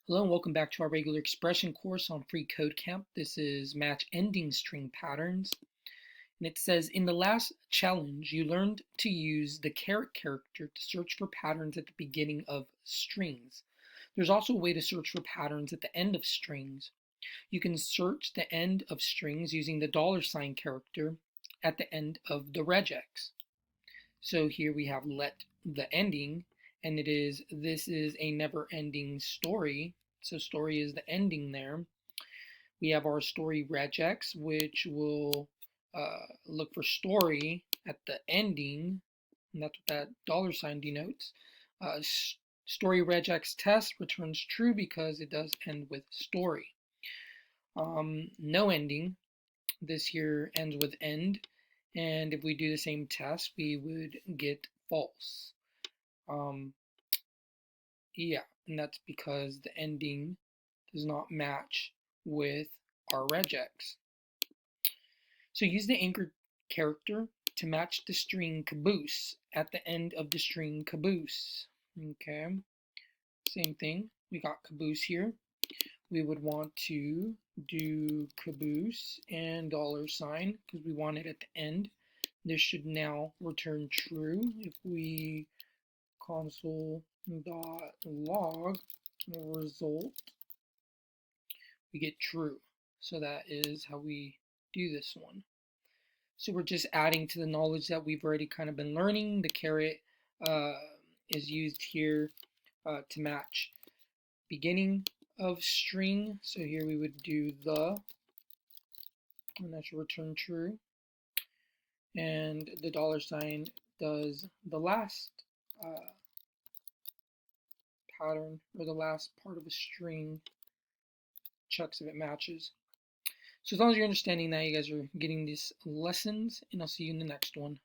Hello and welcome back to our regular expression course on freeCodeCamp. This is match ending string patterns. And it says, in the last challenge, you learned to use the caret character to search for patterns at the beginning of strings. There's also a way to search for patterns at the end of strings. You can search the end of strings using the $ character at the end of the regex. So here we have let the ending, and this is a never-ending story. So story is the ending there. We have our story regex, which will look for story at the ending, and that's what that $ denotes. Uh, story regex test returns true because it does end with story. No ending, this here ends with end, and if we do the same test, we would get false. Yeah, and that's because the ending does not match with our regex. So use the anchor character to match the string caboose at the end of the string caboose. Okay, same thing. We got caboose here. We would want to do caboose and $ because we want it at the end. This should now return true if we console.log result, we get true. So that is how we do this one. So we're just adding to the knowledge that we've already kind of been learning. The caret is used here to match beginning of string. So here we would do the, and that should return true. And the $ does the last pattern, or the last part of a string, checks if it matches. So as long as you're understanding that, you guys are getting these lessons, and I'll see you in the next one.